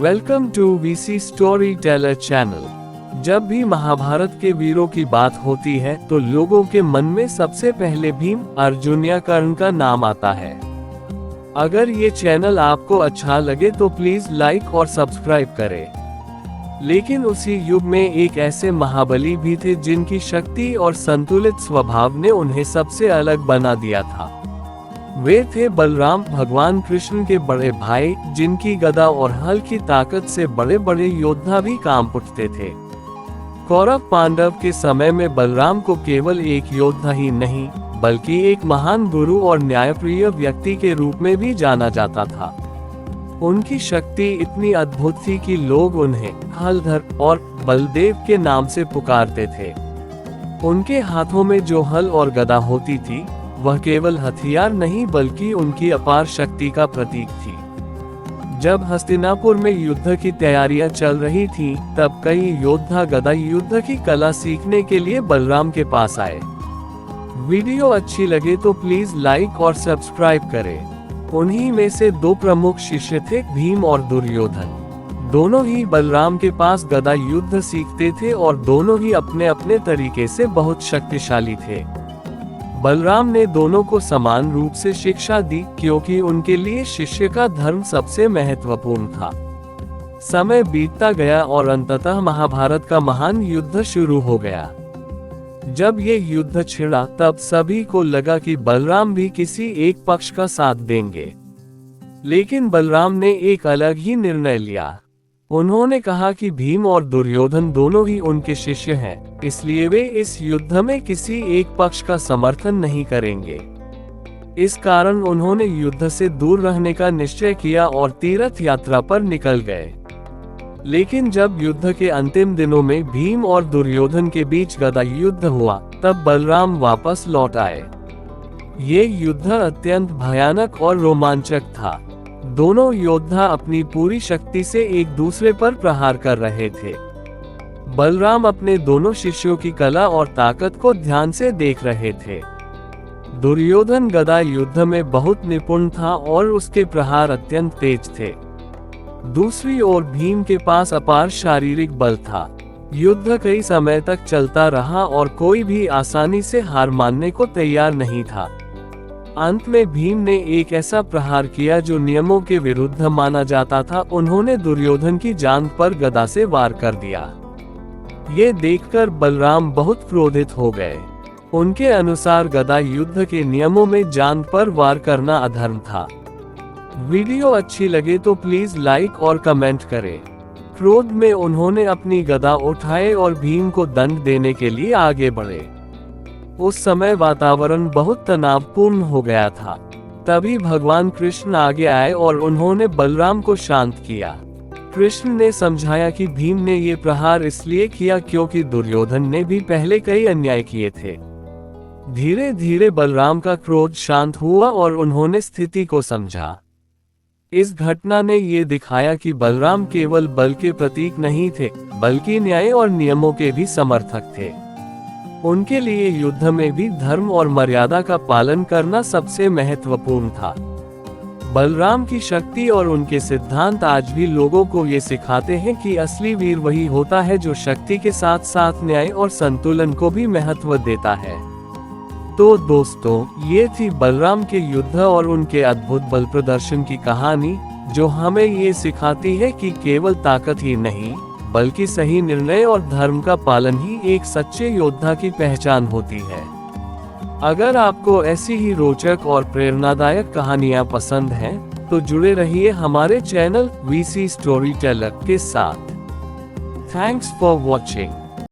Welcome to VC storyteller channel. जब भी महाभारत के वीरों की बात होती है तो लोगों के मन में सबसे पहले भीम, अर्जुन या कर्ण का नाम आता है। अगर ये चैनल आपको अच्छा लगे तो प्लीज लाइक और सब्सक्राइब करें। लेकिन उसी युग में एक ऐसे महाबली भी थे जिनकी शक्ति और संतुलित स्वभाव ने उन्हें सबसे अलग बना दिया था। वे थे बलराम, भगवान कृष्ण के बड़े भाई, जिनकी गदा और हल की ताकत से बड़े बड़े योद्धा भी कांप उठते थे। कौरव पांडव के समय में बलराम को केवल एक योद्धा ही नहीं बल्कि एक महान गुरु और न्यायप्रिय व्यक्ति के रूप में भी जाना जाता था। उनकी शक्ति इतनी अद्भुत थी कि लोग उन्हें हलधर और बलदेव के नाम से पुकारते थे। उनके हाथों में जो हल और गदा होती थी वह केवल हथियार नहीं बल्कि उनकी अपार शक्ति का प्रतीक थी। जब हस्तिनापुर में युद्ध की तैयारियां चल रही थीं, तब कई योद्धा गदा युद्ध की कला सीखने के लिए बलराम के पास आए। वीडियो अच्छी लगे तो प्लीज लाइक और सब्सक्राइब करें। उन्हीं में से दो प्रमुख शिष्य थे, भीम और दुर्योधन। दोनों ही बलराम के पास गदा युद्ध सीखते थे और दोनों ही अपने अपने तरीके से बहुत शक्तिशाली थे। बलराम ने दोनों को समान रूप से शिक्षा दी क्योंकि उनके लिए शिष्य का धर्म सबसे महत्वपूर्ण था। समय बीतता गया और अंततः महाभारत का महान युद्ध शुरू हो गया। जब ये युद्ध छिड़ा तब सभी को लगा कि बलराम भी किसी एक पक्ष का साथ देंगे, लेकिन बलराम ने एक अलग ही निर्णय लिया। उन्होंने कहा कि भीम और दुर्योधन दोनों ही उनके शिष्य हैं, इसलिए वे इस युद्ध में किसी एक पक्ष का समर्थन नहीं करेंगे। इस कारण उन्होंने युद्ध से दूर रहने का निश्चय किया और तीर्थ यात्रा पर निकल गए। लेकिन जब युद्ध के अंतिम दिनों में भीम और दुर्योधन के बीच गदा युद्ध हुआ, तब बलराम वापस लौट आए। ये युद्ध अत्यंत भयानक और रोमांचक था। दोनों योद्धा अपनी पूरी शक्ति से एक दूसरे पर प्रहार कर रहे थे। बलराम अपने दोनों शिष्यों की कला और ताकत को ध्यान से देख रहे थे। दुर्योधन गदा युद्ध में बहुत निपुण था और उसके प्रहार अत्यंत तेज थे। दूसरी ओर भीम के पास अपार शारीरिक बल था। युद्ध कई समय तक चलता रहा और कोई भी आसानी से हार मानने को तैयार नहीं था। अंत में भीम ने एक ऐसा प्रहार किया जो नियमों के विरुद्ध माना जाता था। उन्होंने दुर्योधन की जांघ पर गदा से वार कर दिया। ये देखकर बलराम बहुत क्रोधित हो गए। उनके अनुसार गदा युद्ध के नियमों में जांघ पर वार करना अधर्म था। वीडियो अच्छी लगे तो प्लीज लाइक और कमेंट करें। क्रोध में उन्होंने अपनी गदा उठाए और भीम को दंड देने के लिए आगे बढ़े। उस समय वातावरण बहुत तनावपूर्ण हो गया था। तभी भगवान कृष्ण आगे आए और उन्होंने बलराम को शांत किया। कृष्ण ने समझाया कि भीम ने ये प्रहार इसलिए किया क्योंकि दुर्योधन ने भी पहले कई अन्याय किए थे। धीरे धीरे बलराम का क्रोध शांत हुआ और उन्होंने स्थिति को समझा। इस घटना ने ये दिखाया कि बलराम केवल बल के प्रतीक नहीं थे बल्कि न्याय और नियमों के भी समर्थक थे। उनके लिए युद्ध में भी धर्म और मर्यादा का पालन करना सबसे महत्वपूर्ण था। बलराम की शक्ति और उनके सिद्धांत आज भी लोगों को ये सिखाते हैं कि असली वीर वही होता है जो शक्ति के साथ साथ न्याय और संतुलन को भी महत्व देता है। तो दोस्तों, ये थी बलराम के युद्ध और उनके अद्भुत बल प्रदर्शन की कहानी, जो हमें ये सिखाती है कि केवल ताकत ही नहीं बल्कि सही निर्णय और धर्म का पालन ही एक सच्चे योद्धा की पहचान होती है। अगर आपको ऐसी ही रोचक और प्रेरणादायक कहानियां पसंद हैं, तो जुड़े रहिए हमारे चैनल वीसी स्टोरी टेलर के साथ। Thanks for watching.